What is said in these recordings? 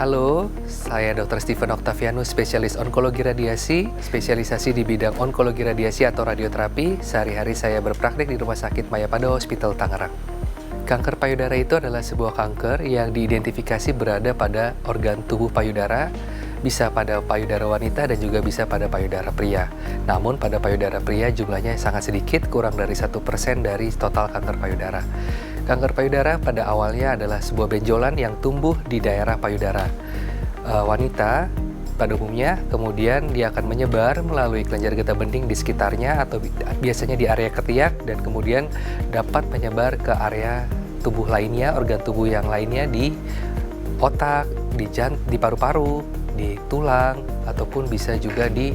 Halo, saya Dr. Steven Octavianus, spesialis onkologi radiasi, spesialisasi di bidang onkologi radiasi atau radioterapi. Sehari-hari saya berpraktik di Rumah Sakit Mayapada Hospital Tangerang. Kanker payudara itu adalah sebuah kanker yang diidentifikasi berada pada organ tubuh payudara, bisa pada payudara wanita dan juga bisa pada payudara pria. Namun pada payudara pria jumlahnya sangat sedikit, kurang dari 1% dari total kanker payudara. Kanker payudara pada awalnya adalah sebuah benjolan yang tumbuh di daerah payudara wanita pada umumnya, kemudian dia akan menyebar melalui kelenjar getah bening di sekitarnya atau biasanya di area ketiak, dan kemudian dapat menyebar ke area tubuh lainnya, organ tubuh yang lainnya di otak, di paru-paru, di tulang, ataupun bisa juga di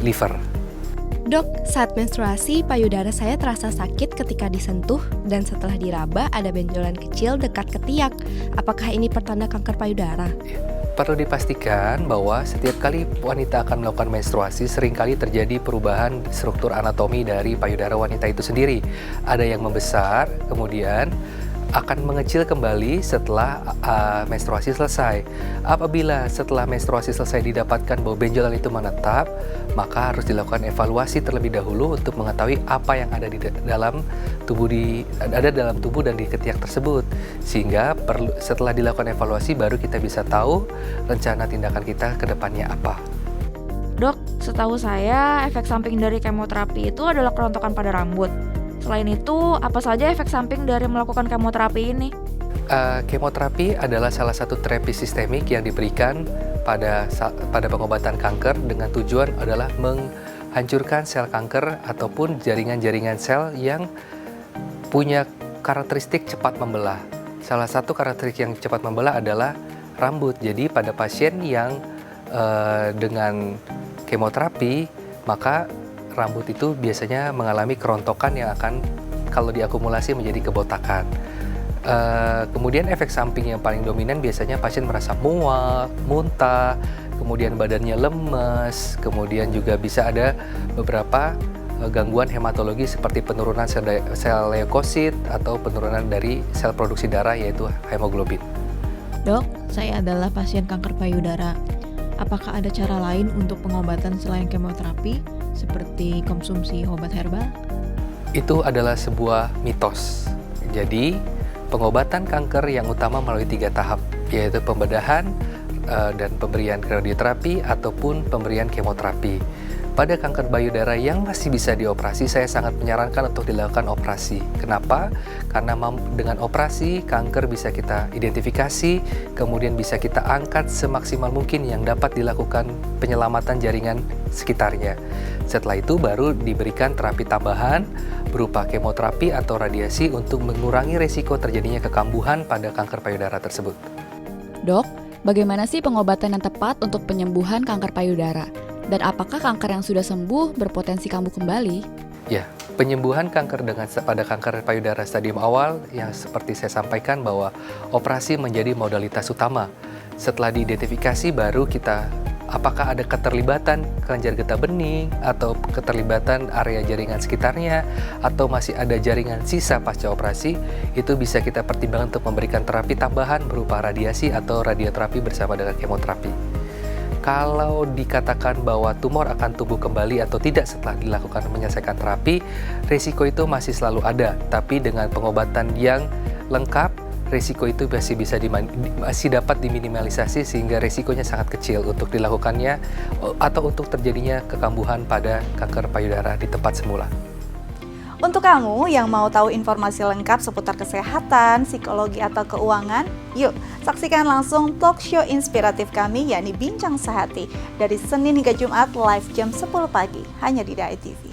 liver. Dok, saat menstruasi payudara saya terasa sakit ketika disentuh dan setelah diraba ada benjolan kecil dekat ketiak. Apakah ini pertanda kanker payudara? Perlu dipastikan bahwa setiap kali wanita akan melakukan menstruasi, seringkali terjadi perubahan struktur anatomi dari payudara wanita itu sendiri. Ada yang membesar, kemudian akan mengecil kembali setelah menstruasi selesai. Apabila setelah menstruasi selesai didapatkan bahwa benjolan itu menetap, maka harus dilakukan evaluasi terlebih dahulu untuk mengetahui apa yang ada di dalam tubuh dan di ketiak tersebut. Sehingga setelah dilakukan evaluasi baru kita bisa tahu rencana tindakan kita ke depannya apa. Dok, setahu saya efek samping dari kemoterapi itu adalah kerontokan pada rambut. Selain itu, apa saja efek samping dari melakukan kemoterapi ini? Kemoterapi adalah salah satu terapi sistemik yang diberikan pada pengobatan kanker dengan tujuan adalah menghancurkan sel kanker ataupun jaringan-jaringan sel yang punya karakteristik cepat membelah. Salah satu karakteristik yang cepat membelah adalah rambut. Jadi pada pasien yang dengan kemoterapi, maka rambut itu biasanya mengalami kerontokan yang akan kalau diakumulasi menjadi kebotakan. Kemudian efek samping yang paling dominan biasanya pasien merasa muak, muntah, kemudian badannya lemes, kemudian juga bisa ada beberapa gangguan hematologi seperti penurunan sel leukosit atau penurunan dari sel produksi darah yaitu hemoglobin. Dok, saya adalah pasien kanker payudara. Apakah ada cara lain untuk pengobatan selain kemoterapi, seperti konsumsi obat herbal? Itu adalah sebuah mitos. Jadi, pengobatan kanker yang utama melalui 3 tahap, yaitu pembedahan dan pemberian radioterapi ataupun pemberian kemoterapi. Pada kanker payudara yang masih bisa dioperasi, saya sangat menyarankan untuk dilakukan operasi. Kenapa? Karena dengan operasi, kanker bisa kita identifikasi, kemudian bisa kita angkat semaksimal mungkin yang dapat dilakukan penyelamatan jaringan sekitarnya. Setelah itu baru diberikan terapi tambahan berupa kemoterapi atau radiasi untuk mengurangi resiko terjadinya kekambuhan pada kanker payudara tersebut. Dok, bagaimana sih pengobatan yang tepat untuk penyembuhan kanker payudara? Dan apakah kanker yang sudah sembuh berpotensi kambuh kembali? Ya, penyembuhan kanker pada kanker payudara stadium awal yang seperti saya sampaikan bahwa operasi menjadi modalitas utama. Setelah diidentifikasi baru kita apakah ada keterlibatan kelenjar getah bening atau keterlibatan area jaringan sekitarnya atau masih ada jaringan sisa pasca operasi, itu bisa kita pertimbangkan untuk memberikan terapi tambahan berupa radiasi atau radioterapi bersama dengan kemoterapi. Kalau dikatakan bahwa tumor akan tumbuh kembali atau tidak setelah dilakukan menyelesaikan terapi, risiko itu masih selalu ada. Tapi dengan pengobatan yang lengkap, risiko itu masih dapat diminimalisasi sehingga risikonya sangat kecil untuk dilakukannya atau untuk terjadinya kekambuhan pada kanker payudara di tempat semula. Untuk kamu yang mau tahu informasi lengkap seputar kesehatan, psikologi, atau keuangan, yuk saksikan langsung talk show inspiratif kami yakni Bincang Sehati dari Senin hingga Jumat live jam 10 pagi hanya di DAI TV.